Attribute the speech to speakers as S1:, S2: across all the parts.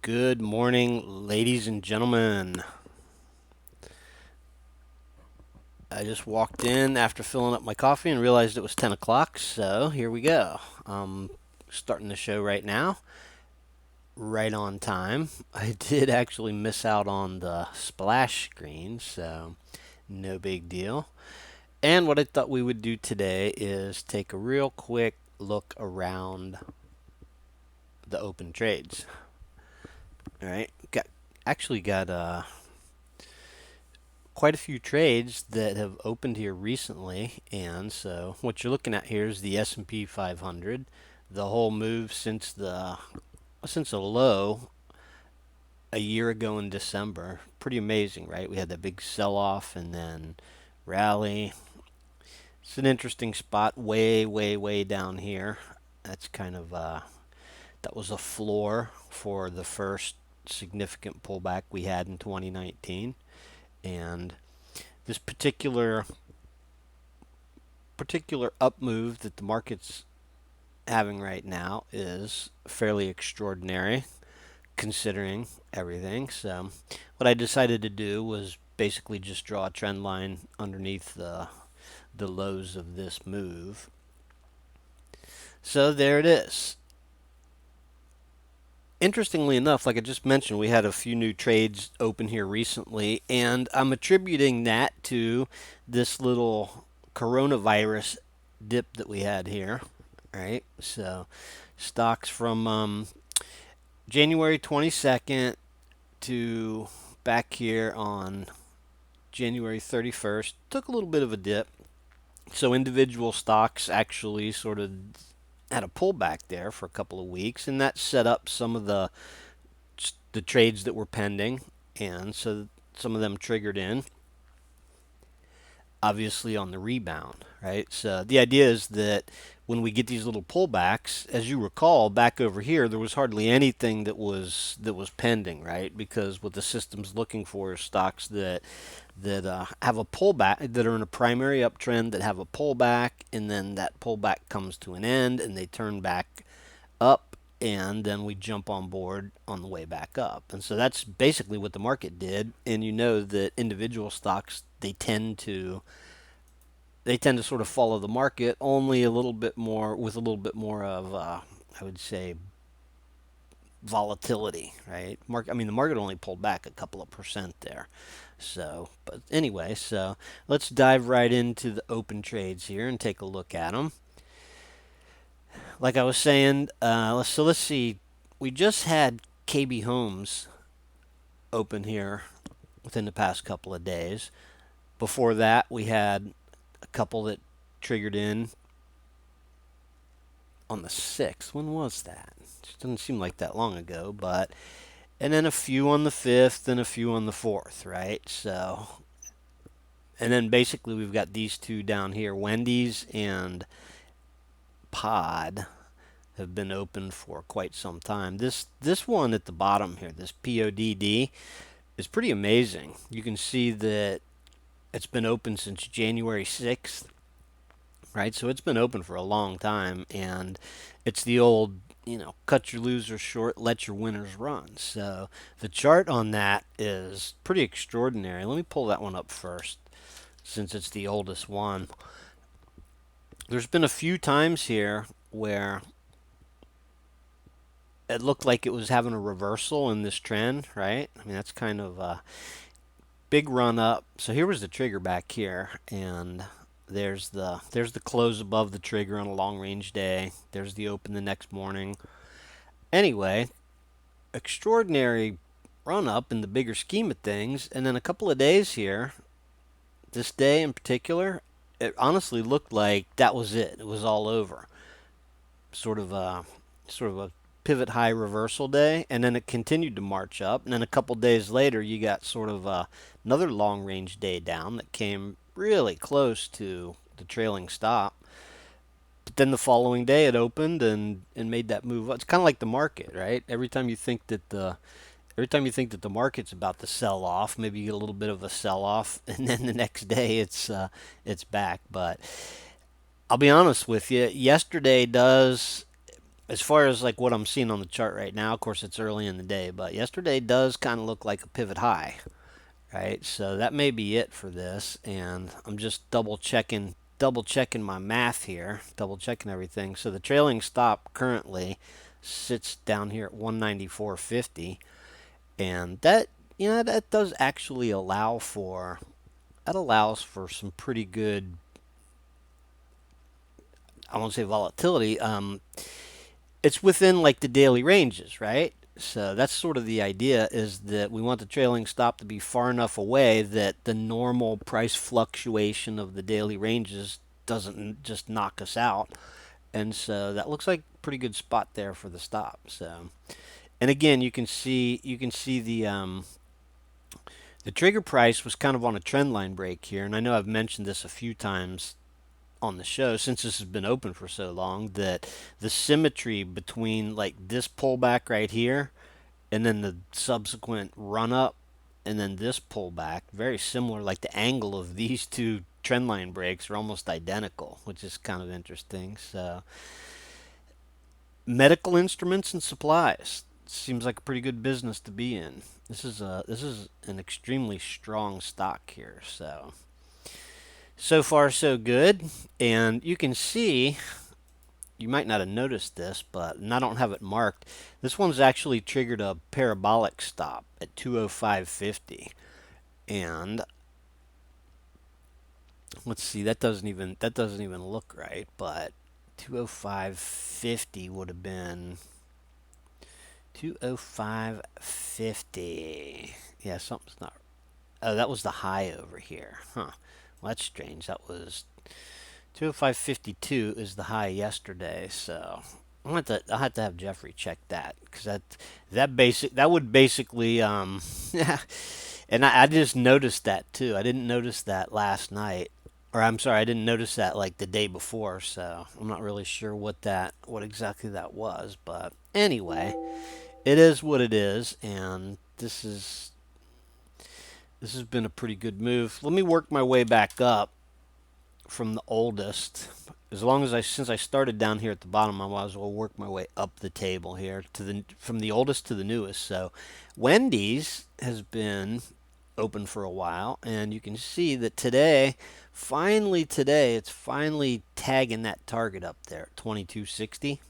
S1: Good morning, ladies and gentlemen. I just walked in after filling up my coffee and realized it was 10 o'clock, so here we go. Starting the show right now, right on time. I did actually miss out on the splash screen, so no big deal. And what I thought we would do today is take a real quick look around the open trades. All right, got quite a few trades that have opened here recently, and so what you're looking at here is the S&P 500. The whole move since a low a year ago in December, pretty amazing, right? We had that big sell-off and then rally. It's an interesting spot, way down here. That's kind of that was a floor for the first significant pullback we had in 2019, and this particular up move that the market's having right now is fairly extraordinary considering everything. So what I decided to do was basically just draw a trend line underneath the lows of this move. So there it is. Interestingly enough, like I just mentioned, we had a few new trades open here recently, and I'm attributing that to this little coronavirus dip that we had here, right? So, stocks from January 22nd to back here on January 31st took a little bit of a dip. So, individual stocks actually sort of had a pullback there for a couple of weeks, and that set up some of the trades that were pending, and so some of them triggered in, obviously on the rebound, right? So the idea is that when we get these little pullbacks, as you recall, back over here, there was hardly anything that was pending, right? Because what the system's looking for is stocks that have a pullback, that are in a primary uptrend, that have a pullback, and then that pullback comes to an end, and they turn back up, and then we jump on board on the way back up. And so that's basically what the market did. And you know that individual stocks, they tend to sort of follow the market, only a little bit more, with a little bit more of I would say, volatility, right? The market only pulled back a couple of percent there. So, but anyway, so let's dive right into the open trades here and take a look at them. Like I was saying, let's see. We just had KB Homes open here within the past couple of days. Before that, we had a couple that triggered in on the 6th. When was that? It doesn't seem like that long ago, but and then a few on the 5th and a few on the 4th, right? So, and then basically we've got these two down here, Wendy's and Pod, have been open for quite some time. This one at the bottom here, this PODD, is pretty amazing. You can see that it's been open since January 6th, right? So it's been open for a long time, and it's the old, cut your losers short, let your winners run. So the chart on that is pretty extraordinary. Let me pull that one up first, since it's the oldest one. There's been a few times here where it looked like it was having a reversal in this trend, right? That's kind of a big run up. So here was the trigger back here, and there's the close above the trigger on a long range day. There's the open the next morning. Anyway, extraordinary run up in the bigger scheme of things, and then a couple of days here, this day in particular, it honestly looked like that was it. It was all over. Sort of a pivot high reversal day, and then it continued to march up. And then a couple days later, you got sort of another long range day down that came really close to the trailing stop. But then the following day, it opened and made that move up. It's kind of like the market, right? Every time you think that the market's about to sell off, maybe you get a little bit of a sell off, and then the next day it's back. But I'll be honest with you, yesterday does as far as like what I'm seeing on the chart right now, of course it's early in the day, but yesterday does kind of look like a pivot high, right? So that may be it for this, and I'm just double checking my math here, double checking everything. So the trailing stop currently sits down here at 194.50, and that that does actually allows for some pretty good, I won't say volatility. It's within like the daily ranges, right? So that's sort of the idea, is that we want the trailing stop to be far enough away that the normal price fluctuation of the daily ranges doesn't just knock us out. And so that looks like a pretty good spot there for the stop. So, and again, you can see the trigger price was kind of on a trend line break here, and I know I've mentioned this a few times on the show since this has been open for so long, that the symmetry between like this pullback right here and then the subsequent run up and then this pullback, very similar, like the angle of these two trend line breaks are almost identical, which is kind of interesting. So medical instruments and supplies seems like a pretty good business to be in. This is an extremely strong stock here. So far so good, and you can see, you might not have noticed this, but, and I don't have it marked, this one's actually triggered a parabolic stop at 205.50. And let's see, that doesn't even look right, but 205.50 would have been 205.50. Yeah, something's not. Oh, that was the high over here. Huh. Well, that's strange. That was 205.52 is the high yesterday, so I'll have to have Jeffrey check that, because that would basically and I just noticed that too. I didn't notice that last night, or I'm sorry, I didn't notice that like the day before, so I'm not really sure what exactly that was, but anyway, it is what it is, and this has been a pretty good move. Let me work my way back up from the oldest. Since I started down here at the bottom, I might as well work my way up the table here from the oldest to the newest. So Wendy's has been open for a while, and you can see that today it's finally tagging that target up there, 2260.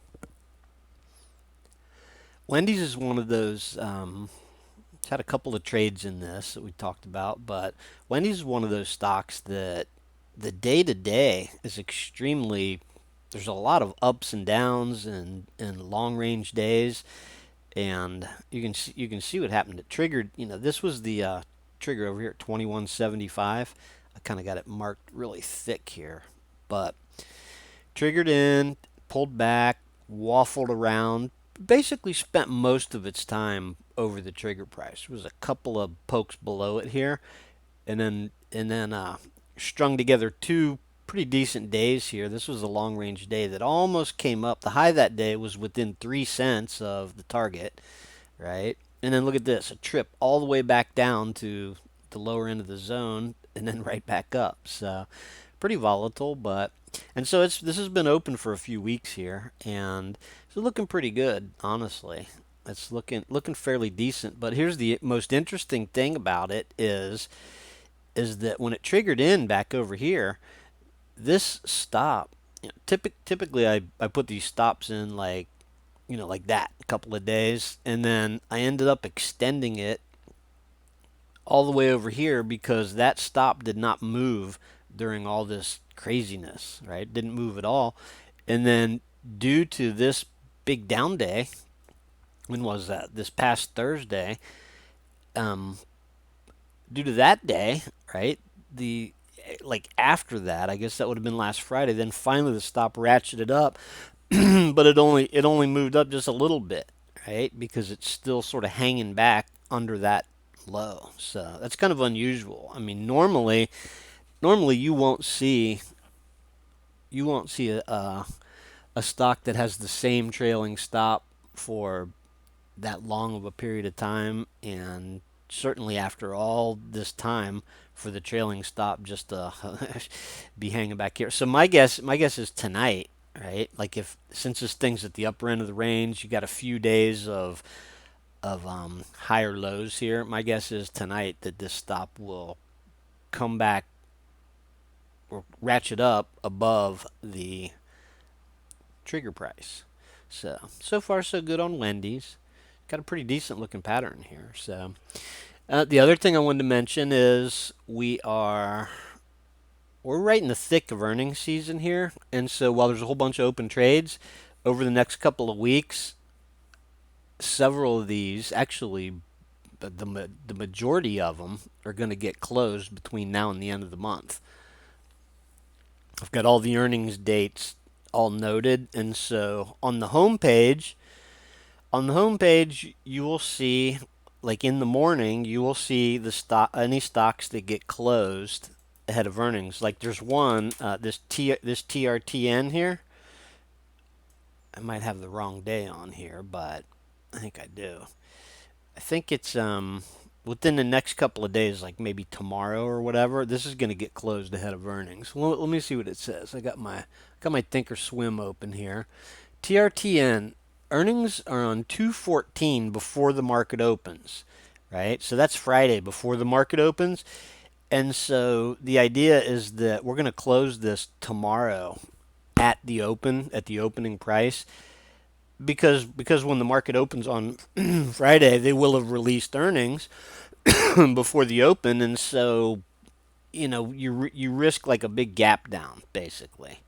S1: Wendy's is one of those. It's had a couple of trades in this that we talked about, but Wendy's is one of those stocks that the day to day is extremely. There's a lot of ups and downs and long range days, and you can see what happened. It triggered. This was the trigger over here at 2175. I kind of got it marked really thick here, but triggered in, pulled back, waffled around, basically spent most of its time over the trigger price. There was a couple of pokes below it here, and then strung together two pretty decent days here. This was a long range day that almost came up. The high that day was within 3 cents of the target, right? And then look at this, a trip all the way back down to the lower end of the zone and then right back up. So pretty volatile, but and so this has been open for a few weeks here, and it's looking pretty good, honestly. It's looking fairly decent. But here's the most interesting thing about it is that when it triggered in back over here, this stop, typically I put these stops in like that a couple of days, and then I ended up extending it all the way over here because that stop did not move during all this craziness, right? Didn't move at all. And then due to this big down day, when was that? This past Thursday. Um, Due to that day, right? The like after that, I guess that would have been last Friday. Then finally the stop ratcheted up, but it only moved up just a little bit, right? Because it's still sort of hanging back under that low. So that's kind of unusual. I mean, normally you won't see a stock that has the same trailing stop for that long of a period of time, and certainly after all this time for the trailing stop just to be hanging back here. So my guess is tonight. right? Like if since this thing's at the upper end of the range, you got a few days of higher lows here. My guess is tonight that this stop will come back or ratchet up above the trigger price. So far so good on Wendy's. Got a pretty decent looking pattern here. So the other thing I wanted to mention is we're right in the thick of earnings season here, and so while there's a whole bunch of open trades over the next couple of weeks, several of these actually the majority of them are going to get closed between now and the end of the month. I've got all the earnings dates all noted, and so on the home page you will see, like in the morning, you will see the stock, any stocks that get closed ahead of earnings. Like there's one, this TRTN here. I might have the wrong day on here, but I think I do. I think it's within the next couple of days, like maybe tomorrow or whatever. This is going to get closed ahead of earnings. Well, let me see what it says. I got my Thinkorswim open here. TRTN earnings are on 2/14 before the market opens, right? So that's Friday before the market opens. And so the idea is that we're going to close this tomorrow at the opening price, because when the market opens on Friday, they will have released earnings before the open, and so you risk like a big gap down basically,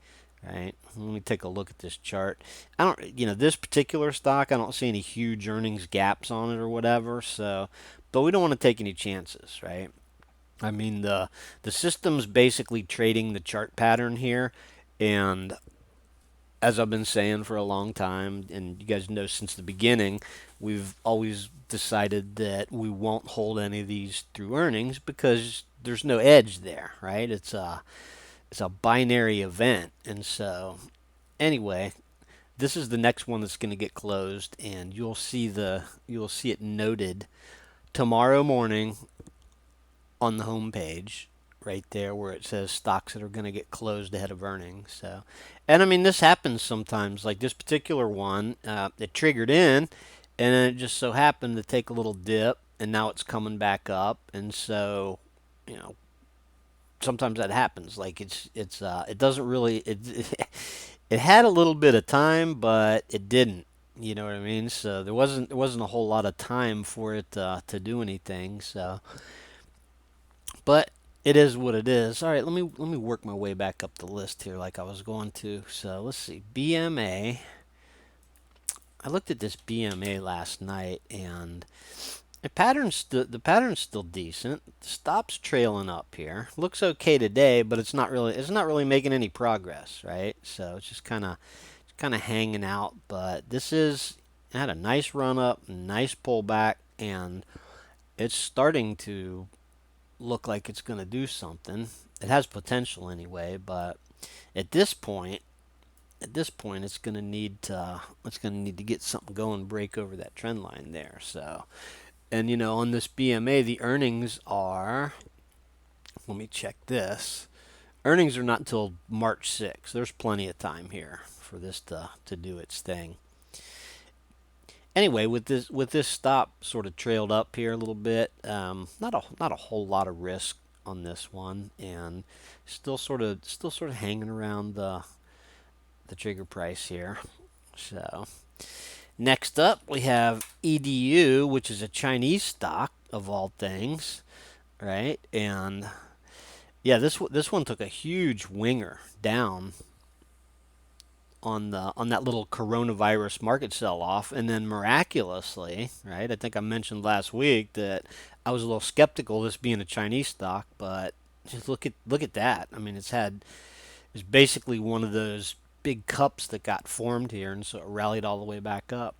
S1: right? Let me take a look at this chart. I don't, this particular stock, I don't see any huge earnings gaps on it or whatever. So, but we don't want to take any chances, right? I mean the system's basically trading the chart pattern here, and as I've been saying for a long time, and you guys know since the beginning, we've always decided that we won't hold any of these through earnings because there's no edge there, right? It's a binary event, and so anyway, this is the next one that's going to get closed, and you'll see it noted tomorrow morning on the home page, right there where it says stocks that are going to get closed ahead of earnings. So, and I mean, this happens sometimes. Like this particular one, it triggered in, and then it just so happened to take a little dip, and now it's coming back up. And so, you know, sometimes that happens. Like it doesn't really it had a little bit of time, but it didn't. You know what I mean? So there wasn't a whole lot of time for it to do anything. So, but it is what it is. All right, let me work my way back up the list here like I was going to. So let's see, BMA. I looked at this BMA last night, and the pattern's still decent. The stop's trailing up here. Looks okay today, but it's not really making any progress, right? So it's just kind of hanging out. But it had a nice run up, nice pullback, and it's starting to look like it's going to do something. It has potential anyway, but at this point, it's going to need to get something going, break over that trend line there. So, and on this BMA, the earnings are. Let me check this. Earnings are not until March 6th. There's plenty of time here for this to do its thing. Anyway, with this stop sort of trailed up here a little bit, not a whole lot of risk on this one, and still sort of hanging around the trigger price here. So next up we have EDU, which is a Chinese stock of all things, right? And yeah, this one took a huge winger down on that little coronavirus market sell-off, and then miraculously, right? I think I mentioned last week that I was a little skeptical of this being a Chinese stock, but just look at that. I mean, it's basically one of those big cups that got formed here, and so it rallied all the way back up.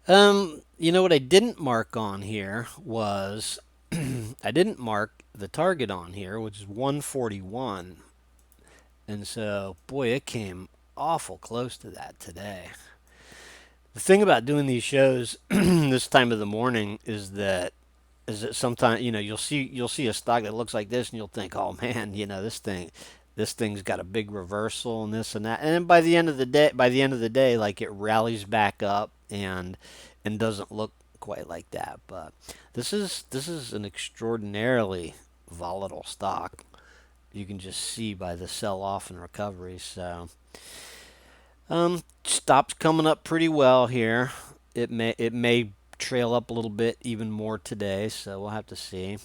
S1: What I didn't mark on here was I didn't mark the target on here, which is 141. And so, boy, it came awful close to that today. The thing about doing these shows this time of the morning is that sometimes you'll see a stock that looks like this, and you'll think, oh man, this thing, This thing's got a big reversal and this and that. And then by the end of the day, like it rallies back up and doesn't look quite like that. But this is an extraordinarily volatile stock. You can just see by the sell off and recovery. So stops coming up pretty well here. It may trail up a little bit even more today, so we'll have to see.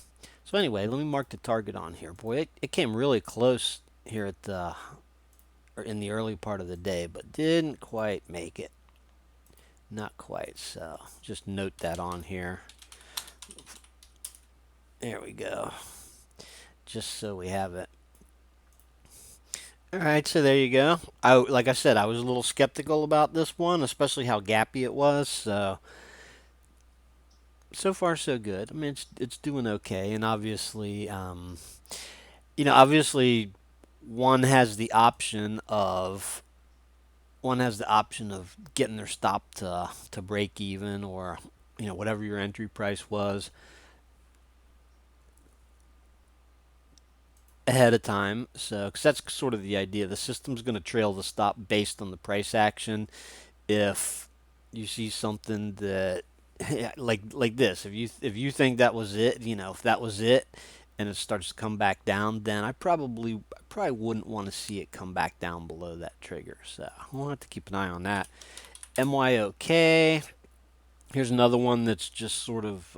S1: So anyway, let me mark the target on here. Boy, it came really close here at the or in the early part of the day, but didn't quite make it. Not quite. So just note that on here. There we go. Just so we have it. All right, so there you go. Like I said, I was a little skeptical about this one, especially how gappy it was. So far so good. I mean, it's doing okay, and obviously, one has the option of getting their stop to break even, or whatever your entry price was ahead of time. So, because that's sort of the idea. The system's going to trail the stop based on the price action. If you see something that like this, if you think that was it, if that was it, and it starts to come back down, then I probably wouldn't want to see it come back down below that trigger. So we'll have to keep an eye on that. MYOK. Here's another one that's just sort of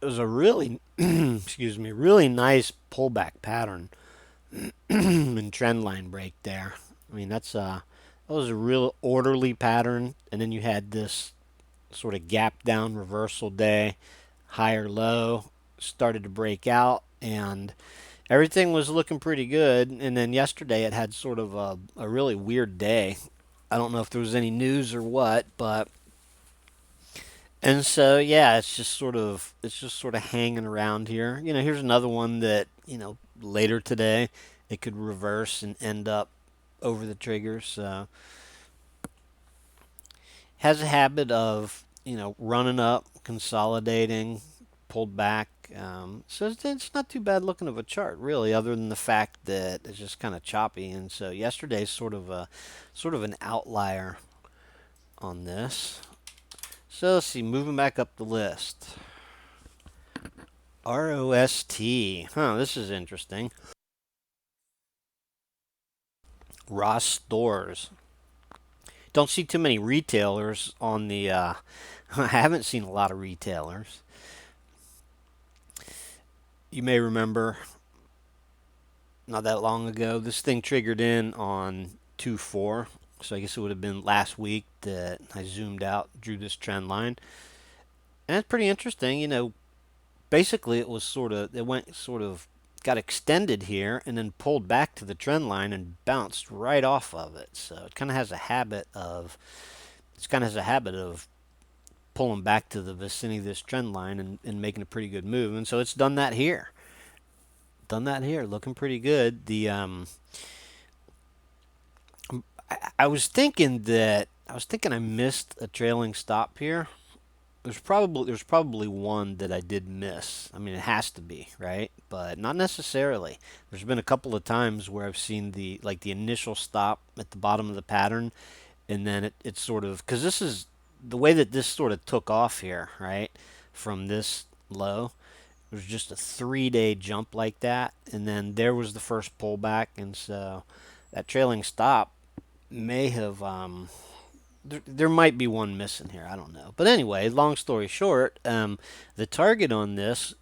S1: it was a really excuse me, really nice pullback pattern and trend line break there. I mean, that was a real orderly pattern, and then you had this sort of gap down reversal day, higher low, started to break out, and everything was looking pretty good. And then yesterday it had sort of a really weird day. I don't know if there was any news or what, but and so yeah, it's just sort of hanging around here. Here's another one that later today it could reverse and end up over the trigger. So has a habit of running up, consolidating, pulled back. So it's not too bad looking of a chart, really, other than the fact that it's just kind of choppy. And so yesterday's sort of an outlier on this. So let's see, moving back up the list. ROST. This is interesting. Ross Stores. Don't see too many retailers on the. I haven't seen a lot of retailers. You may remember not that long ago, this thing triggered in on 2-4. So I guess it would have been last week that I zoomed out, drew this trend line. And it's pretty interesting. Basically it got extended here and then pulled back to the trend line and bounced right off of it. So it kind of has a habit of pulling back to the vicinity of this trend line and making a pretty good move. And so it's done that here. Looking pretty good. I was thinking I missed a trailing stop here. There's probably one that I did miss. I mean, it has to be, right? But not necessarily. There's been a couple of times where I've seen the initial stop at the bottom of the pattern, and then it sort of, because this is the way that this sort of took off here, right? From this low, it was just a 3-day jump like that, and then there was the first pullback, and so that trailing stop may have there might be one missing here. I don't know. But anyway, long story short, the target on this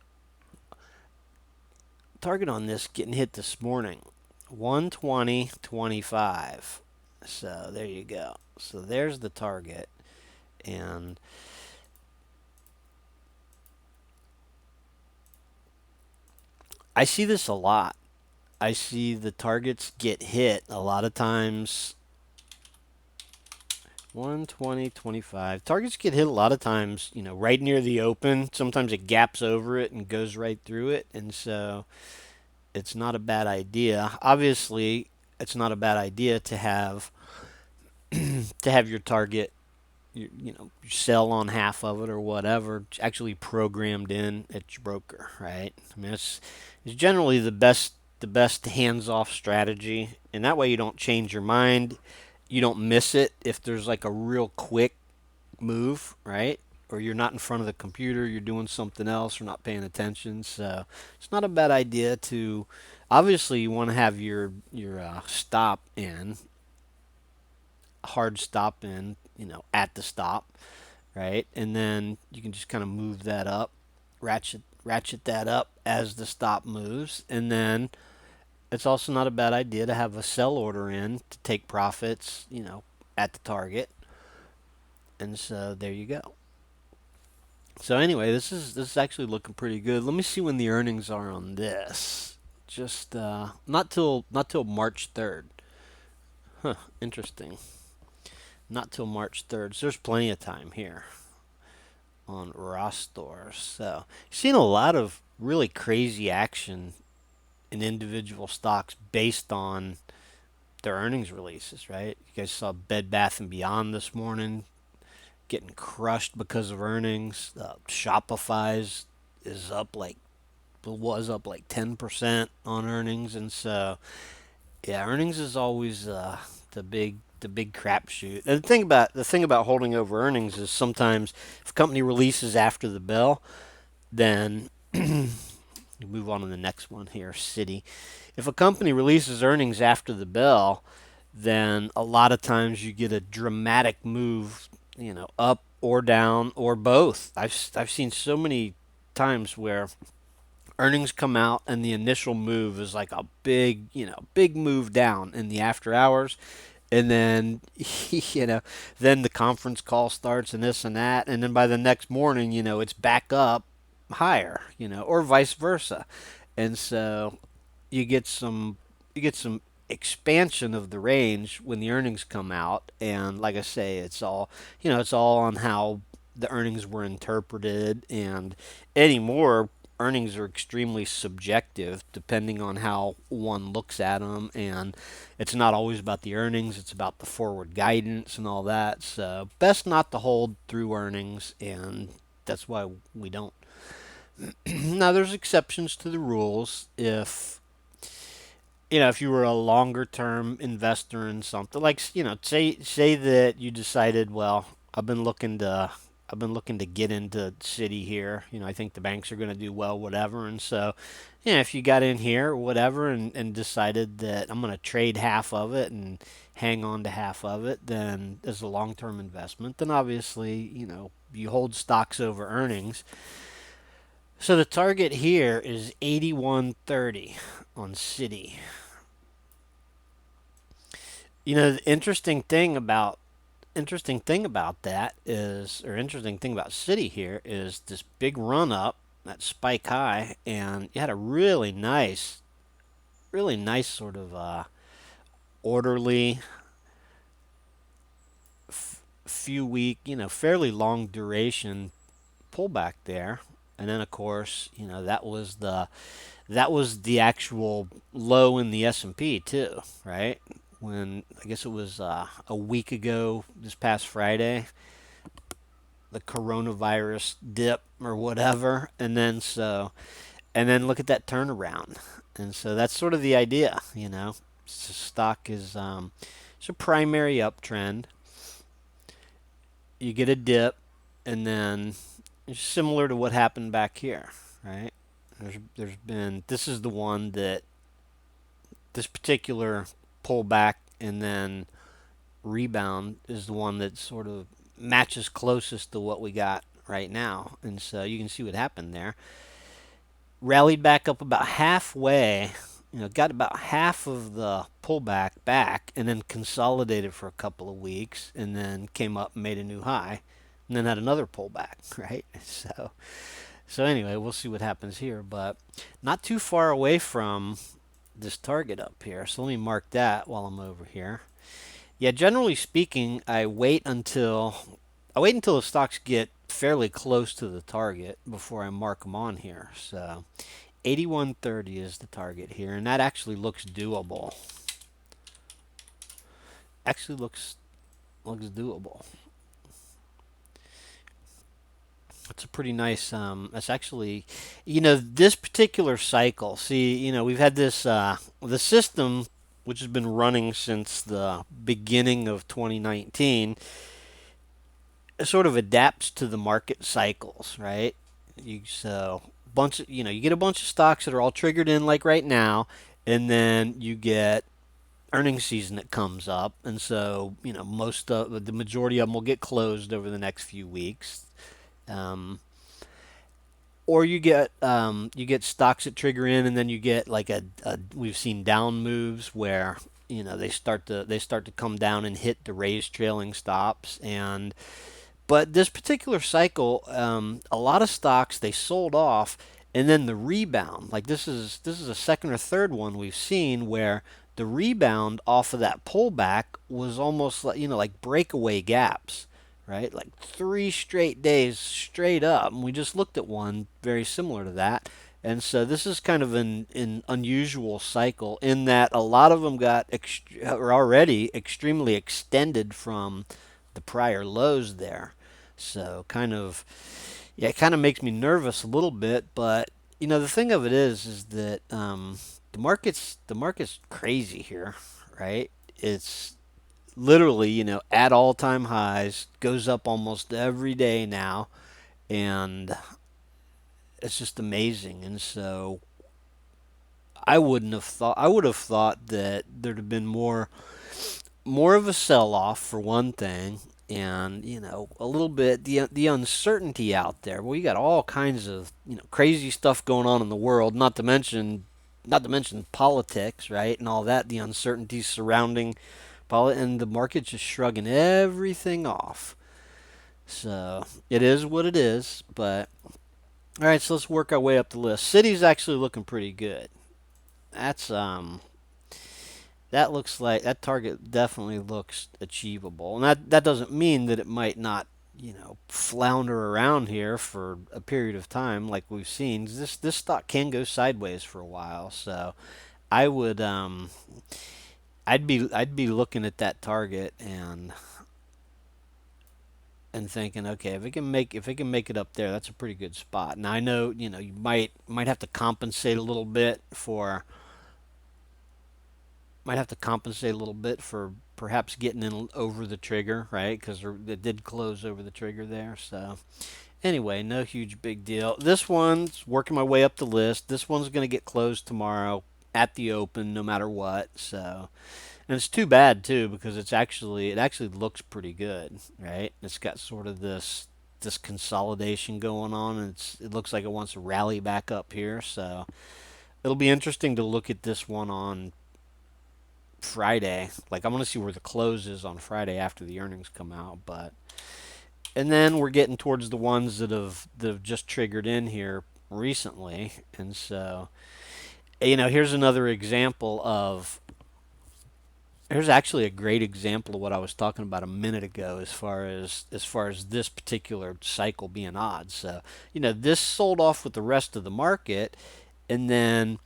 S1: getting hit this morning, 120.25. So there you go. So there's the target, and I see this a lot. I see the targets get hit a lot of times. 120.25. Targets get hit a lot of times, right near the open. Sometimes it gaps over it and goes right through it. And so it's not a bad idea. Obviously, it's not a bad idea to have your target, your sell on half of it or whatever, actually programmed in at your broker, right? I mean, it's generally the the best hands-off strategy, and that way you don't change your mind, you don't miss it if there's like a real quick move, right? Or you're not in front of the computer, you're doing something else, or not paying attention. So it's not a bad idea to. Obviously, you want to have your stop in, hard stop in, at the stop, right? And then you can just kind of move that up, ratchet that up as the stop moves, and then it's also not a bad idea to have a sell order in to take profits, at the target. And so there you go. So anyway, this is actually looking pretty good. Let me see when the earnings are on this. Just not till March 3rd. Huh, interesting. Not till March 3rd. So there's plenty of time here on Rostor. So you've seen a lot of really crazy action in individual stocks based on their earnings releases, right? You guys saw Bed Bath and Beyond this morning getting crushed because of earnings. Shopify's is up like was up like 10% on earnings, and so yeah, earnings is always the big crapshoot. And the thing about holding over earnings is sometimes if a company releases after the bell, then move on to the next one here, Citi. If a company releases earnings after the bell, then a lot of times you get a dramatic move, up or down or both. I've seen so many times where earnings come out and the initial move is like a big move down in the after hours, and then then the conference call starts and this and that, and then by the next morning, it's back up higher, or vice versa. And so you get some you get some expansion of the range when the earnings come out, and like I say, it's all on how the earnings were interpreted, and anymore earnings are extremely subjective depending on how one looks at them, and it's not always about the earnings, it's about the forward guidance and all that. So best not to hold through earnings, and that's why we don't. Now there's exceptions to the rules. If you were a longer term investor in something, like, say that you decided, well, I've been looking to get into City here. I think the banks are going to do well, whatever. And so, if you got in here or whatever, and decided that I'm going to trade half of it and hang on to half of it, then as a long term investment, then obviously, you hold stocks over earnings. So the target here is 81.30 on City. The interesting thing about City here is this big run up, that spike high, and you had a really nice sort of orderly few week, fairly long duration pullback there. And then of course, that was the actual low in the S&P too, right? When I guess it was a week ago, this past Friday, the coronavirus dip or whatever, and then look at that turnaround, and so that's sort of the idea, Stock is it's a primary uptrend. You get a dip, and then it's similar to what happened back here, right? This is the one that this particular pullback and then rebound is the one that sort of matches closest to what we got right now. And so you can see what happened there. Rallied back up about halfway, got about half of the pullback back, and then consolidated for a couple of weeks, and then came up and made a new high, and then had another pullback, right? So anyway, we'll see what happens here, but not too far away from this target up here. So let me mark that while I'm over here. Yeah, generally speaking, I wait until the stocks get fairly close to the target before I mark them on here. So 81.30 is the target here, and that actually looks doable. Actually looks doable. That's a pretty nice. That's actually, this particular cycle. See, we've had this the system, which has been running since the beginning of 2019. It sort of adapts to the market cycles, right? So bunch of, you get a bunch of stocks that are all triggered in like right now, and then you get earnings season that comes up, and so most of the majority of them will get closed over the next few weeks. Um, or you get stocks that trigger in, and then you get like a we've seen down moves where they start to come down and hit the raised trailing stops. And but this particular cycle, a lot of stocks they sold off, and then the rebound, like this is a second or third one we've seen where the rebound off of that pullback was almost like like breakaway gaps, right? Like 3 straight days straight up, and we just looked at one very similar to that. And so this is kind of an unusual cycle in that a lot of them are already extremely extended from the prior lows there. So yeah, it kind of makes me nervous a little bit. But the thing of it is that the market's crazy here, right? It's literally at all time highs, goes up almost every day now, and it's just amazing. And so I would have thought that there'd have been more of a sell-off for one thing, and a little bit the uncertainty out there. Well, you got all kinds of crazy stuff going on in the world, not to mention politics, right, and all that, the uncertainties surrounding and the market's just shrugging everything off. So it is what it is. But all right, so let's work our way up the list. City's actually looking pretty good. That's that looks like that target definitely looks achievable, and that doesn't mean that it might not flounder around here for a period of time like we've seen. This stock can go sideways for a while, so I would I'd be looking at that target and thinking, okay, if it can make it up there, that's a pretty good spot. Now I know you might have to compensate a little bit for perhaps getting in over the trigger, right? Because it did close over the trigger there. So anyway, no huge big deal. This one's working my way up the list. This one's going to get closed tomorrow at the open, no matter what. So, and it's too bad too because it actually looks pretty good, right? It's got sort of this consolidation going on, and it looks like it wants to rally back up here. So it'll be interesting to look at this one on Friday. Like I want to see where the close is on Friday after the earnings come out. But and then we're getting towards the ones that have just triggered in here recently. And so here's another example of here's actually a great example of what I was talking about a minute ago as far as this particular cycle being odd. So this sold off with the rest of the market, and then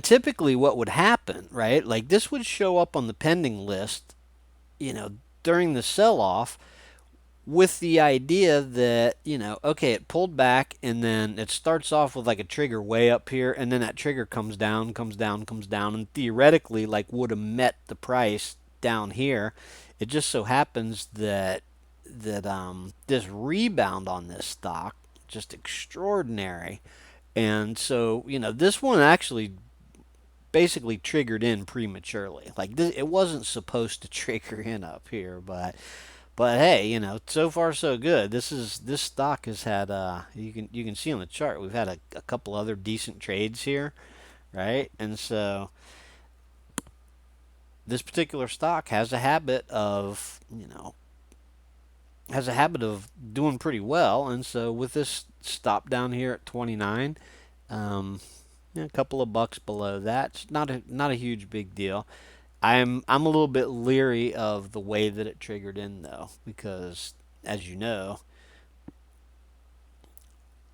S1: typically what would happen, right? Like this would show up on the pending list, you know, during the sell off with the idea that, okay, it pulled back and then it starts off with like a trigger way up here, and then that trigger comes down, comes down, comes down, and theoretically like would have met the price down here. It just so happens that this rebound on this stock just extraordinary. And so, this one actually basically triggered in prematurely. Like it wasn't supposed to trigger in up here, but hey, so far so good. This stock has had you can see on the chart we've had a couple other decent trades here, right? And so this particular stock has a habit of doing pretty well. And so with this stop down here at 29, um, a couple of bucks below that, it's not a huge big deal. I'm a little bit leery of the way that it triggered in though, because as you know,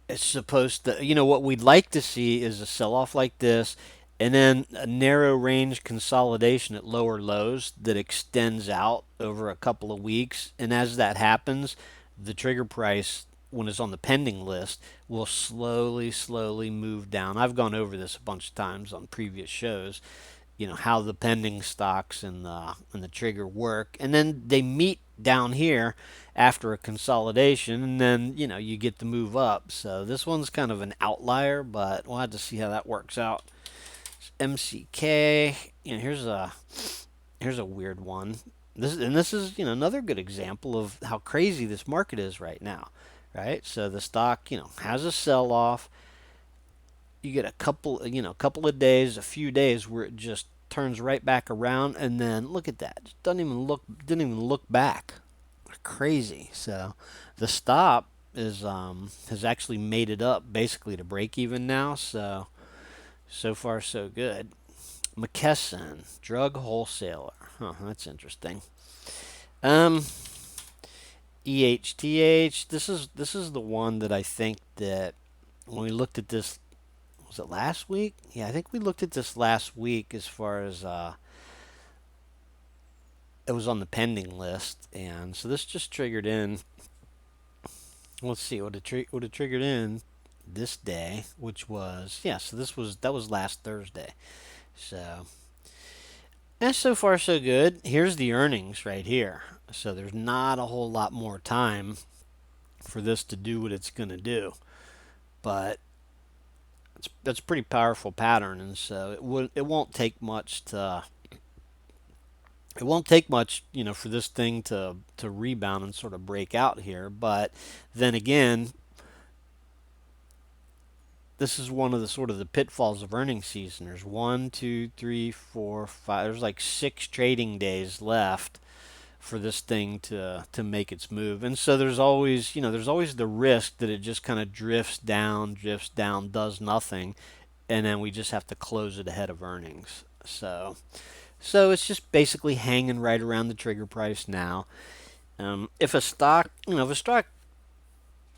S1: it's supposed to, what we'd like to see is a sell off like this, and then a narrow range consolidation at lower lows that extends out over a couple of weeks. And as that happens, the trigger price when it's on the pending list, will slowly move down. I've gone over this a bunch of times on previous shows, how the pending stocks and the trigger work, and then they meet down here after a consolidation, and then you get the move up. So this one's kind of an outlier, but we'll have to see how that works out. MCK, here's a weird one. This is another good example of how crazy this market is right now, right? So the stock has a sell off. You get a couple of days, a few days where it just turns right back around, and then look at that, just didn't even look back. Crazy. So the stop is has actually made it up basically to break even now. So far so good. McKesson, drug wholesaler. Huh, that's interesting. Um, EHTH. This is the one that I think that when we looked at this, was it last week? Yeah, I think we looked at this last week as far as it was on the pending list, and so this just triggered in. Let's see what it triggered in this day, which was So that was last Thursday. So and so far so good. Here's the earnings right here. So there's not a whole lot more time for this to do what it's going to do, but that's a pretty powerful pattern, and so it won't take much for this thing to rebound and sort of break out here. But then again, this is one of the sort of the pitfalls of earnings season. There's 1, 2, 3, 4, 5. There's like 6 trading days left for this thing to make its move, and so there's always the risk that it just kind of drifts down, does nothing, and then we just have to close it ahead of earnings. So it's just basically hanging right around the trigger price now. If a stock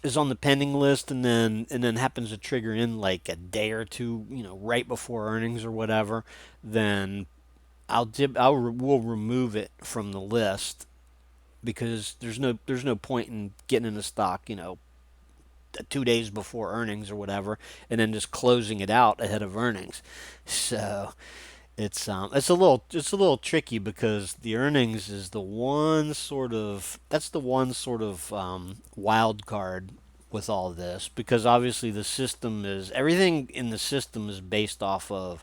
S1: is on the pending list and then happens to trigger in like a day or two, right before earnings or whatever, then we'll remove it from the list because there's no point in getting in the stock, 2 days before earnings or whatever, and then just closing it out ahead of earnings. So it's a little tricky because the earnings is the one sort of wild card with all this, because obviously everything in the system is based off of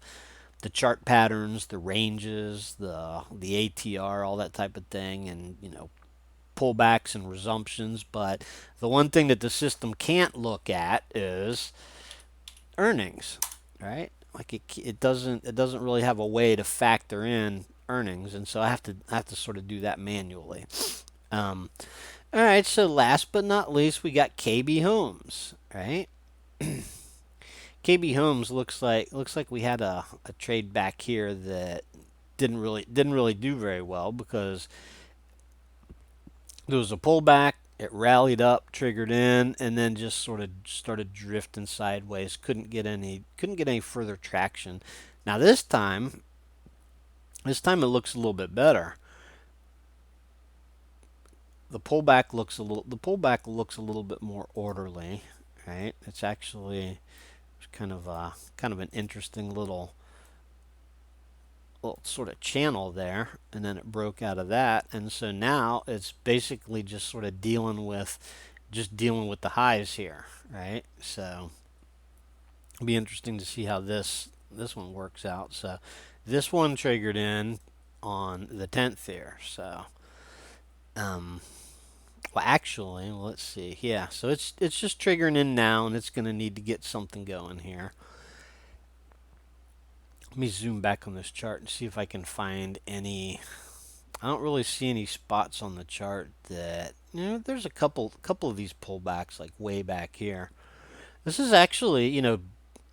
S1: the chart patterns, the ranges, the ATR, all that type of thing, and pullbacks and resumptions. But the one thing that the system can't look at is earnings, right? Like it doesn't really have a way to factor in earnings, and so I have to sort of do that manually. Um, all right, so last but not least, we got KB Homes, right? KB Homes looks like we had a trade back here that didn't really do very well because there was a pullback. It rallied up, triggered in, and then just sort of started drifting sideways. Couldn't get any further traction. Now this time it looks a little bit better. The pullback looks a little bit more orderly, right? It's kind of an interesting little sort of channel there, and then it broke out of that, and so now it's basically just dealing with the highs here, right? So it'll be interesting to see how this one works out. So this one triggered in on the 10th here. So well, actually, let's see. Yeah, so it's just triggering in now, and it's going to need to get something going here. Let me zoom back on this chart and see if I can find any. I don't really see any spots on the chart that there's a couple of these pullbacks like way back here. This is actually,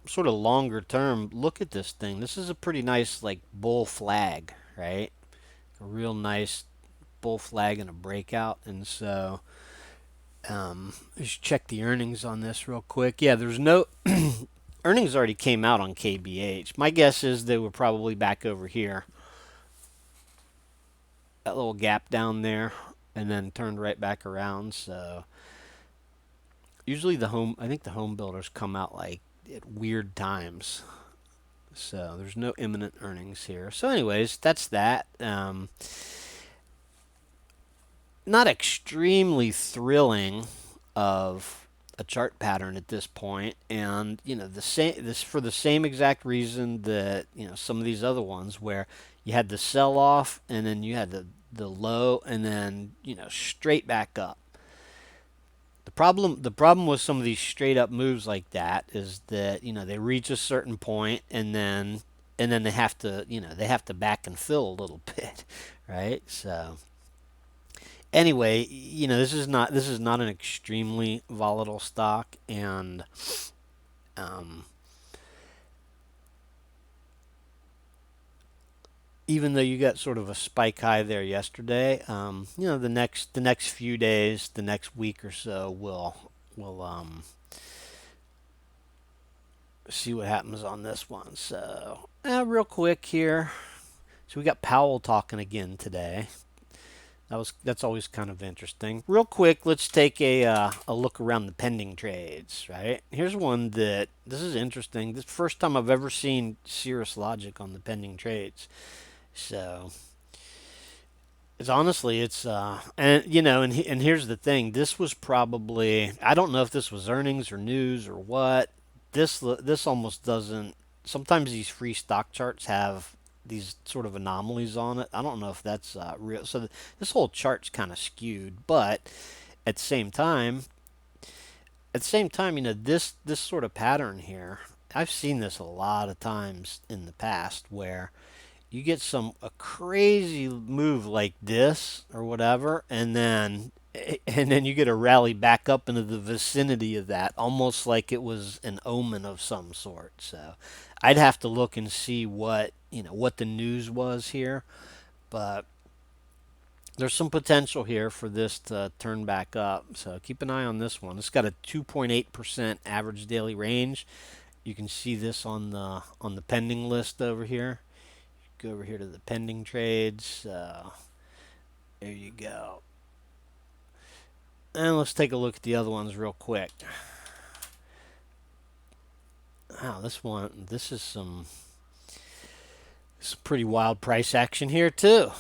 S1: sort of longer term. Look at this thing. This is a pretty nice like bull flag, right? A real nice bull flag and a breakout. And so let's check the earnings on this real quick. Yeah, there's no earnings already came out on KBH. My guess is they were probably back over here, that little gap down there, and then turned right back around. So Usually I think the home builders come out like at weird times. So there's no imminent earnings here. So, anyways, that's that. Not extremely thrilling of a chart pattern at this point, and the same this for the same exact reason that some of these other ones where you had the sell off and then you had the low and then straight back up. The problem with some of these straight up moves like that is that they reach a certain point and then they have to back and fill a little bit, right? So anyway, this is not an extremely volatile stock, and um, even though you got sort of a spike high there yesterday, the next few days, the next week or so, will see what happens on this one. So, real quick here. So we got Powell talking again today. That's always kind of interesting. Real quick, let's take a look around the pending trades. Right here's one that this is interesting. This is the first time I've ever seen Cirrus Logic on the pending trades. So it's honestly it's and here's the thing. This was probably, I don't know if this was earnings or news or what. This almost doesn't. Sometimes these free stock charts have these sort of anomalies on it. I don't know if that's real. So this whole chart's kind of skewed, but at the same time, this sort of pattern here, I've seen this a lot of times in the past where you get a crazy move like this or whatever, and then you get a rally back up into the vicinity of that, almost like it was an omen of some sort. So I'd have to look and see what the news was here, but there's some potential here for this to turn back up. So keep an eye on this one. It's got a 2.8% average daily range. You can see this on the pending list over here. Go over here to the pending trades. There you go. And let's take a look at the other ones real quick. Wow, this is some pretty wild price action here too.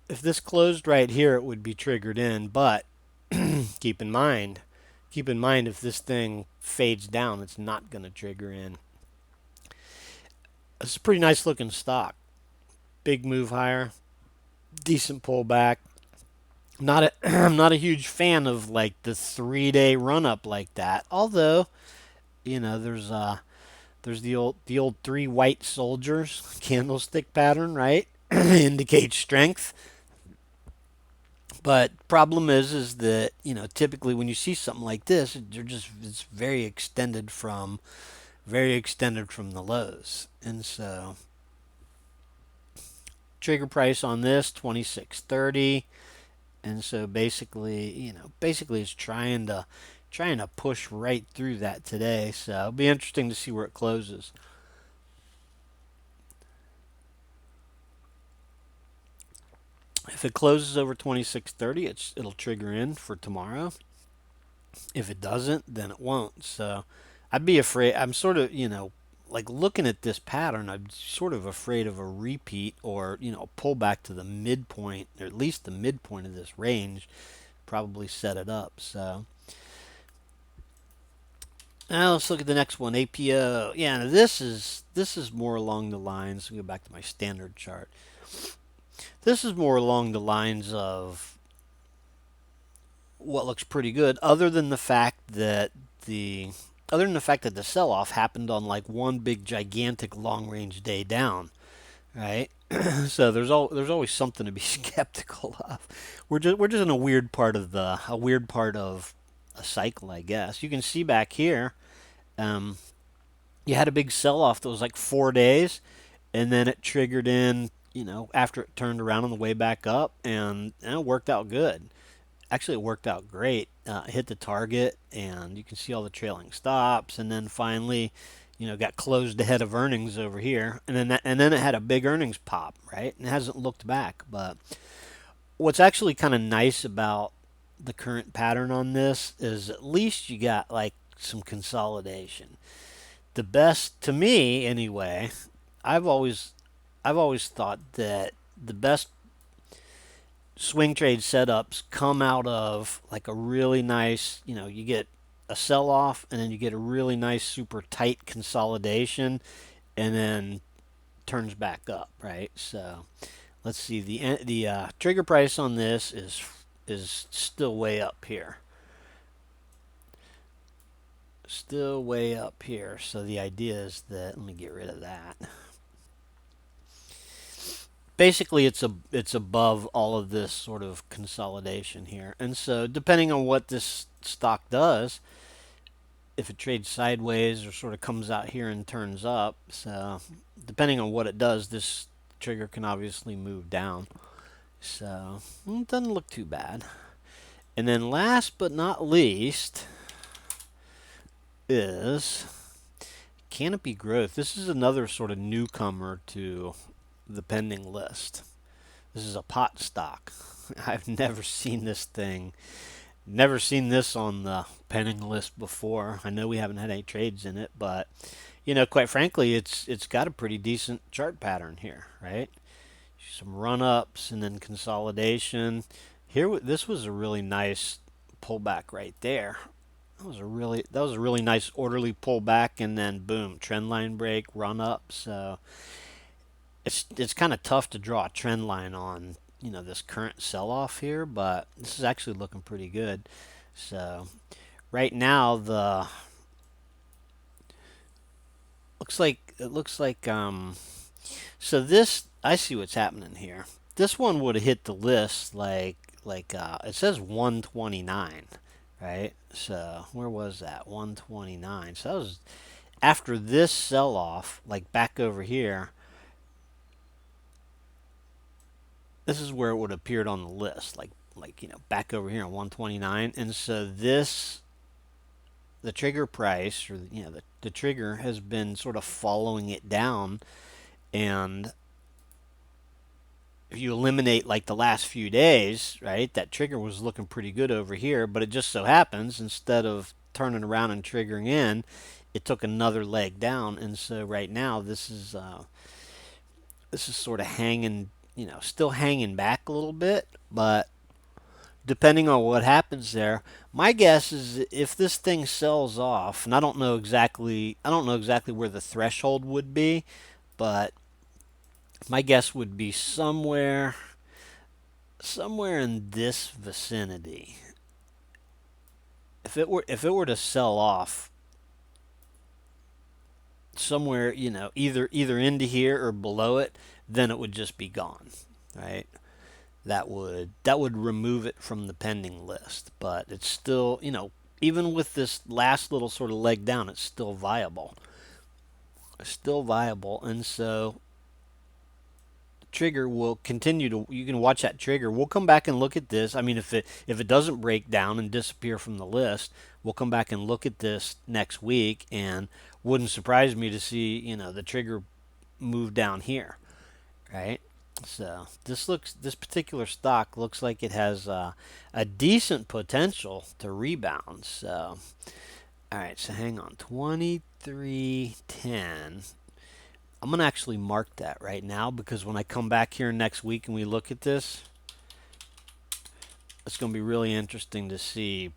S1: If this closed right here, it would be triggered in, but keep in mind, if this thing fades down, it's not going to trigger in. It's a pretty nice looking stock. Big move higher, decent pullback. I'm not a huge fan of like the 3 day run up like that. Although, there's the old three white soldiers candlestick pattern, right? Indicates strength. But problem is that typically when you see something like this, it's very extended from the lows, and so trigger price on this 26.30, and so basically it's trying to push right through that today. So it'll be interesting to see where it closes. If it closes over 26.30, it'll trigger in for tomorrow. If it doesn't, then it won't. So I'd be afraid. I'm sort of, like looking at this pattern, I'm sort of afraid of a repeat or, pull back to the midpoint, or at least the midpoint of this range, probably set it up. So now let's look at the next one, APO. Yeah, this is more along the lines. Let me go back to my standard chart. This is more along the lines of what looks pretty good, other than the fact that the sell-off happened on like one big gigantic long-range day down, right? So there's always something to be skeptical of. We're just in a weird part of a cycle, I guess. You can see back here, um, you had a big sell-off that was like 4 days, and then it triggered in, after it turned around on the way back up, and it worked out good. Actually, it worked out great. Hit the target, and you can see all the trailing stops, and then finally, got closed ahead of earnings over here, and then it had a big earnings pop, right? And it hasn't looked back. But what's actually kind of nice about the current pattern on this is at least you got like some consolidation. The best to me anyway, I've always I've always thought that the best swing trade setups come out of like a really nice, you get a sell off and then you get a really nice super tight consolidation and then turns back up, right? So let's see, the trigger price on this is still way up here. Still way up here. So the idea is that, let me get rid of that. Basically it's above all of this sort of consolidation here. And so depending on what this stock does, if it trades sideways or sort of comes out here and turns up, so depending on what it does, this trigger can obviously move down. So it doesn't look too bad. And then last but not least is Canopy Growth. This is another sort of newcomer to the pending list. This is a pot stock. I've never seen this thing, never seen this on the pending list before. I know we haven't had any trades in it, but quite frankly, it's got a pretty decent chart pattern here, right? Some run-ups and then consolidation. Here, this was a really nice pullback right there. That was a really nice orderly pullback, and then boom, trend line break, run up. So it's kind of tough to draw a trend line on this current sell-off here, but this is actually looking pretty good. So right now the looks like so this, I see what's happening here. This one would have hit the list like it says 129, right? So where was that? 129. So that was after this sell-off, like back over here. This is where it would have appeared on the list, like back over here on 129. And so this, the trigger price, or the trigger has been sort of following it down. And if you eliminate like the last few days, right, that trigger was looking pretty good over here, but it just so happens instead of turning around and triggering in, it took another leg down. And so right now this is sort of hanging, still hanging back a little bit, but depending on what happens there, my guess is if this thing sells off, and I don't know exactly where the threshold would be, but my guess would be somewhere in this vicinity. If it were to sell off somewhere, either into here or below it, then it would just be gone, right? That would remove it from the pending list, but it's still, even with this last little sort of leg down, it's still viable. It's still viable, and so trigger will continue to, you can watch that trigger. We'll come back and look at this. I mean, if it doesn't break down and disappear from the list, we'll come back and look at this next week, and wouldn't surprise me to see the trigger move down here, right? So this particular stock looks like it has a decent potential to rebound. So all right, so hang on, 2310. I'm going to actually mark that right now, because when I come back here next week and we look at this, it's going to be really interesting to see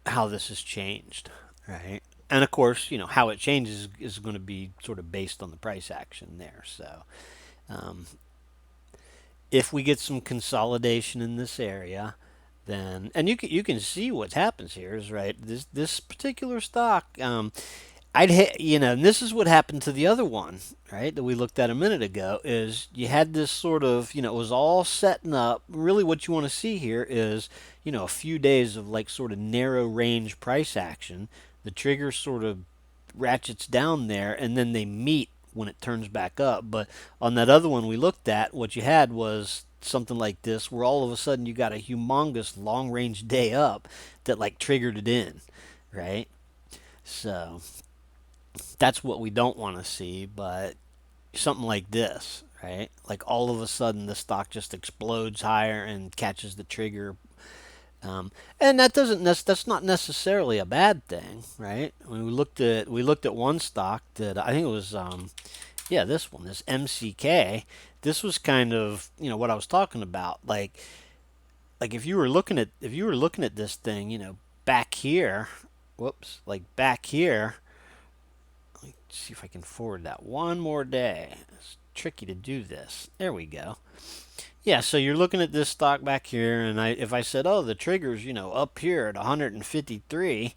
S1: how this has changed, right? And of course, how it changes is going to be sort of based on the price action there. So um, if we get some consolidation in this area, then, and you can see what happens here is, right, this particular stock, and this is what happened to the other one, right, that we looked at a minute ago, is you had this sort of, it was all setting up. Really what you want to see here is, a few days of like sort of narrow range price action. The trigger sort of ratchets down there, and then they meet when it turns back up. But on that other one we looked at, what you had was something like this, where all of a sudden you got a humongous long range day up that like triggered it in, right? So that's what we don't want to see, but something like this, right? Like all of a sudden the stock just explodes higher and catches the trigger. Um, and that's not necessarily a bad thing, right? When we looked at one stock that I think it was yeah, this one, this MCK. This was kind of, what I was talking about. Like if you were looking at this thing, back here, whoops, like back here. Let's see if I can forward that one more day. It's tricky to do this. There we go. Yeah, so you're looking at this stock back here, and if I said, oh, the trigger's, up here at 153,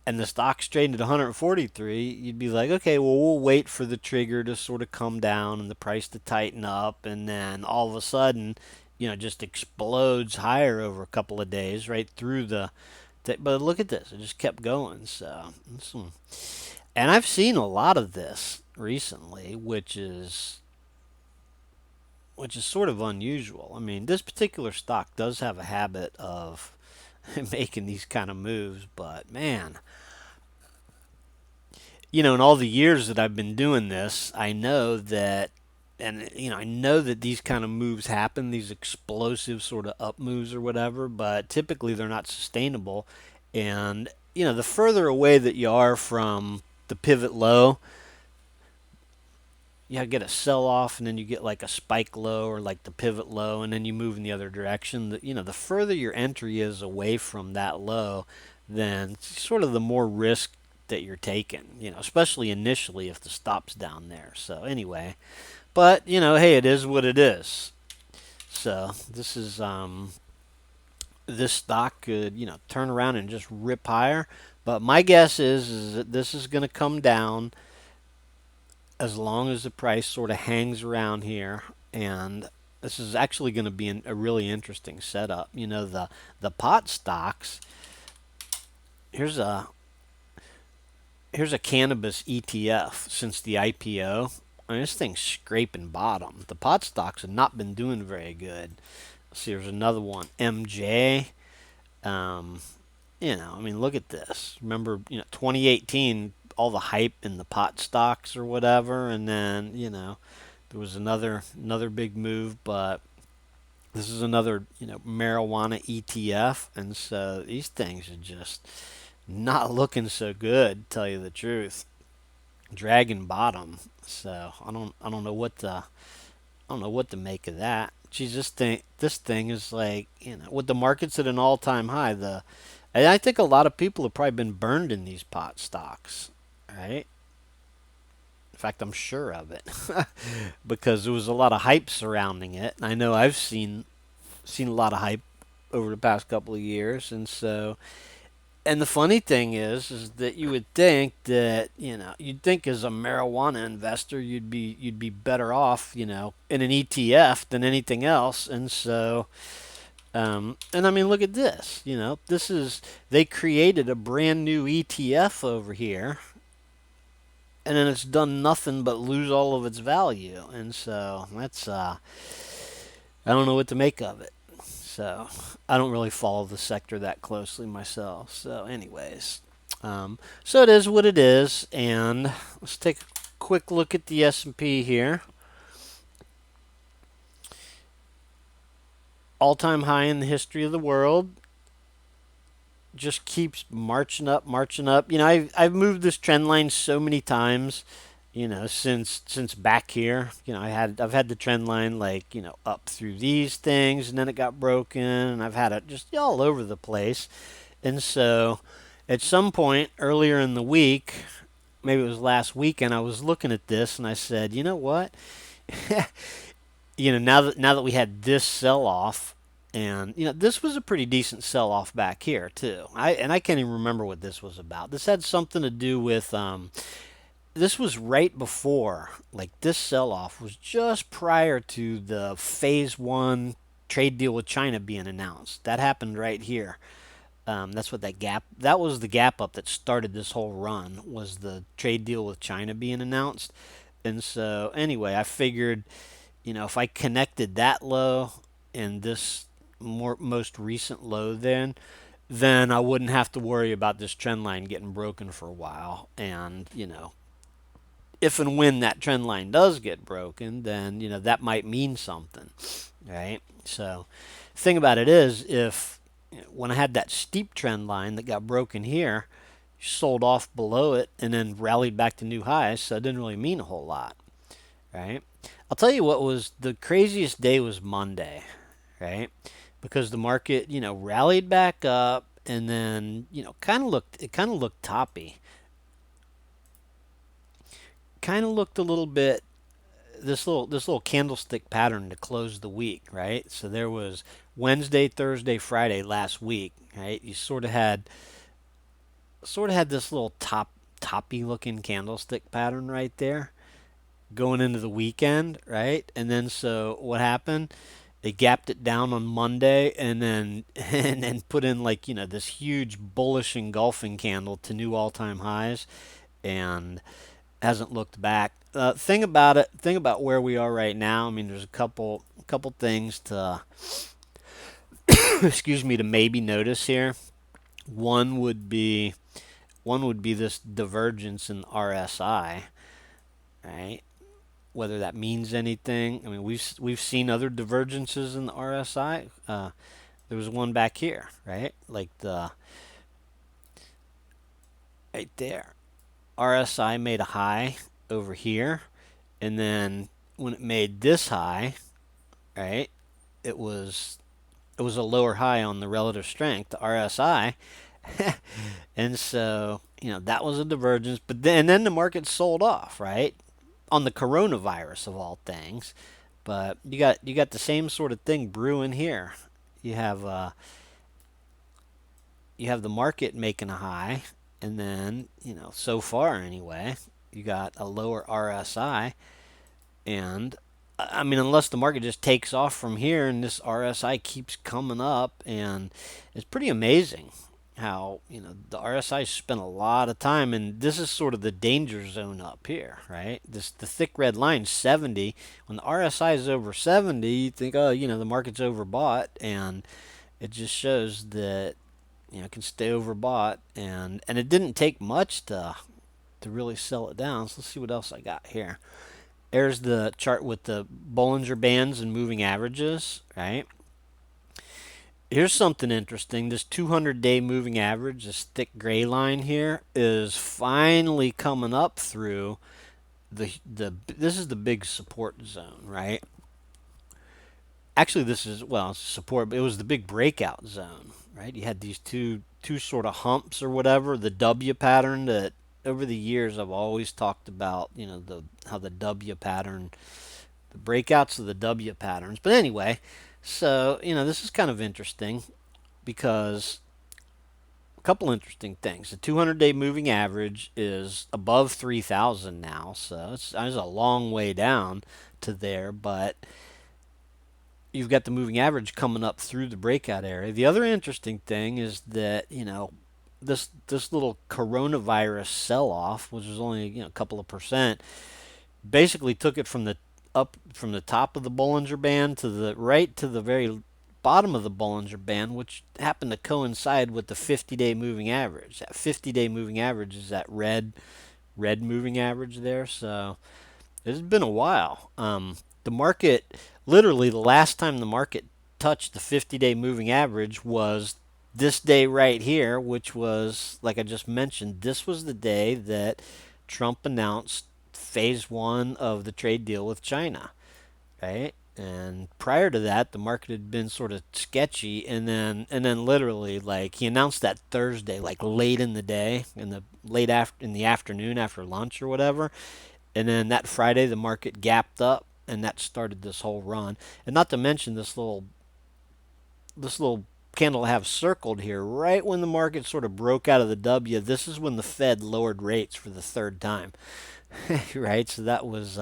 S1: and the stock's trading at 143, you'd be like, okay, well, we'll wait for the trigger to sort of come down and the price to tighten up, and then all of a sudden, just explodes higher over a couple of days, right through the. But look at this; it just kept going. So, and I've seen a lot of this recently, which is sort of unusual. I mean, this particular stock does have a habit of making these kind of moves, but man, in all the years that I've been doing this, I know that, and I know that these kind of moves happen, these explosive sort of up moves or whatever, but typically they're not sustainable. And the further away that you are from the pivot low, you get a sell off, and then you get like a spike low or like the pivot low, and then you move in the other direction. The further your entry is away from that low, then sort of the more risk that you're taking, especially initially if the stop's down there. So anyway, but hey, it is what it is. So this stock could turn around and just rip higher, but my guess is that this is going to come down as long as the price sort of hangs around here. And this is actually going to be a really interesting setup. The pot stocks. Here's a cannabis ETF since the IPO. I mean, this thing's scraping bottom. The pot stocks have not been doing very good. Let's see, there's another one, MJ. Um, I mean, look at this. Remember, 2018, all the hype in the pot stocks or whatever, and then there was another big move, but this is another marijuana ETF, and so these things are just not looking so good, to tell you the truth. Dragon bottom, so I don't know what to make of that. Geez, this thing is like, with the market's at an all-time high. And I think a lot of people have probably been burned in these pot stocks, right? In fact, I'm sure of it because there was a lot of hype surrounding it. I know I've seen a lot of hype over the past couple of years, and so. And the funny thing is that you would think that you'd think as a marijuana investor you'd be better off in an ETF than anything else, and so and I mean, look at this. They created a brand new ETF over here, and then it's done nothing but lose all of its value, and so that's I don't know what to make of it. So I don't really follow the sector that closely myself. So, anyways, so it is what it is, and let's take a quick look at the S&P here. All-time high in the history of the world. Just keeps marching up, marching up. I've moved this trend line so many times, since back here. I've had the trend line like, up through these things, and then it got broken, and I've had it just all over the place. And so at some point earlier in the week, maybe it was last weekend, I was looking at this and I said, you know what? Now that we had this sell off, and this was a pretty decent sell off back here too. I can't even remember what this was about. This had something to do with this was right before, like, this sell off was just prior to the phase one trade deal with China being announced. That happened right here. That's what that was the gap up that started this whole run, was the trade deal with China being announced. And so anyway, I figured, if I connected that low and this most recent low, then I wouldn't have to worry about this trend line getting broken for a while. And if and when that trend line does get broken, then that might mean something, right? So, the thing about it is, if when I had that steep trend line that got broken here, sold off below it and then rallied back to new highs, so it didn't really mean a whole lot, right? I'll tell you what was the craziest day was Monday, right? Because the market, rallied back up and then, kind of looked toppy. Kind of looked a little bit this little candlestick pattern to close the week, right? So there was Wednesday, Thursday, Friday last week, right? You sort of had this little toppy looking candlestick pattern right there going into the weekend, right? And then so what happened? They gapped it down on Monday and then and then put in like, this huge bullish engulfing candle to new all-time highs and hasn't looked back. Thing about where we are right now. I mean, there's a couple things to excuse me to maybe notice here. One would be one would be this divergence in RSI, right? Whether that means anything. I mean, we've seen other divergences in the RSI. There was one back here, right? Like the right there. RSI made a high over here, and then when it made this high, right, it was it was a lower high on the relative strength, the RSI, and so that was a divergence. But then the market sold off, right, on the coronavirus of all things. But you got the same sort of thing brewing here. You have uh, you have the market making a high, and then so far anyway, you got a lower RSI, and I mean, unless the market just takes off from here and this RSI keeps coming up, and it's pretty amazing how the RSI spent a lot of time, and this is sort of the danger zone up here, right? The thick red line 70. When the RSI is over 70, you think, oh, the market's overbought, and it just shows that it can stay overbought, and it didn't take much to really sell it down. So let's see what else I got here. There's the chart with the Bollinger Bands and moving averages, right? Here's something interesting. This 200-day moving average, this thick gray line here, is finally coming up through this is the big support zone, right? Actually, this is, well, support, but it was the big breakout zone, right? You had these two sort of humps or whatever, the W pattern that over the years I've always talked about, the how the W pattern, the breakouts of the W patterns. But anyway, so this is kind of interesting because a couple interesting things. The 200-day moving average is above 3,000 now, so it's a long way down to there, but you've got the moving average coming up through the breakout area. The other interesting thing is that this little coronavirus sell-off, which was only a couple of percent, basically took it from the top of the Bollinger Band to the very bottom of the Bollinger Band, which happened to coincide with the 50-day moving average. That 50-day moving average is that red moving average there. So it's been a while. The market, literally, the last time the market touched the 50-day moving average was this day right here, which was, like I just mentioned, this was the day that Trump announced phase one of the trade deal with China, right? And prior to that, the market had been sort of sketchy, and then literally, like, he announced that Thursday, like late in the day, in the afternoon after lunch or whatever, and then that Friday the market gapped up, and that started this whole run. And not to mention this little candle I have circled here, right when the market sort of broke out of the W, this is when the Fed lowered rates for the third time. Right, so that was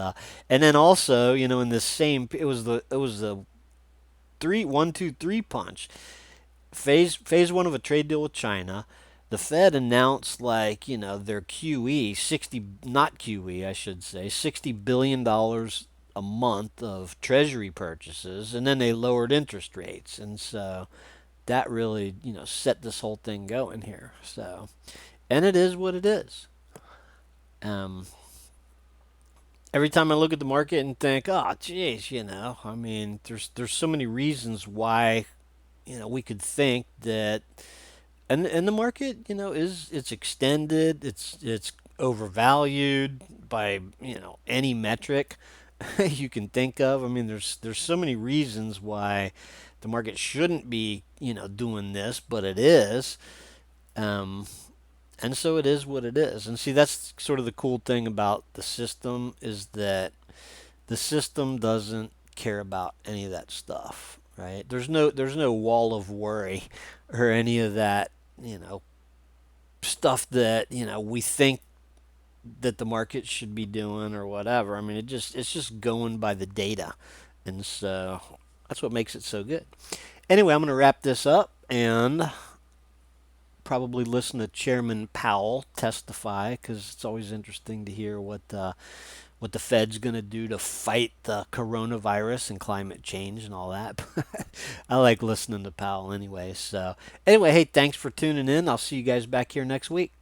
S1: and then also in this same, it was the 3-1-2-3 punch. Phase one of a trade deal with China. The Fed announced, like, their QE, 60, not QE, I should say, $60 billion a month of treasury purchases, and then they lowered interest rates. And so that really, set this whole thing going here. So, and it is what it is. Um, every time I look at the market and think, oh, geez, I mean, there's so many reasons why, we could think that, and the market, is it's extended, it's overvalued by any metric you can think of. I mean, there's so many reasons why the market shouldn't be doing this, but it is. Um, and so it is what it is. And see, that's sort of the cool thing about the system is that the system doesn't care about any of that stuff, right? There's no wall of worry or any of that, you know, stuff that, we think that the market should be doing or whatever. I mean, it's just going by the data. And so that's what makes it so good. Anyway, I'm going to wrap this up and probably listen to Chairman Powell testify because it's always interesting to hear what the Fed's going to do to fight the coronavirus and climate change and all that. I like listening to Powell anyway. So, anyway, hey, thanks for tuning in. I'll see you guys back here next week.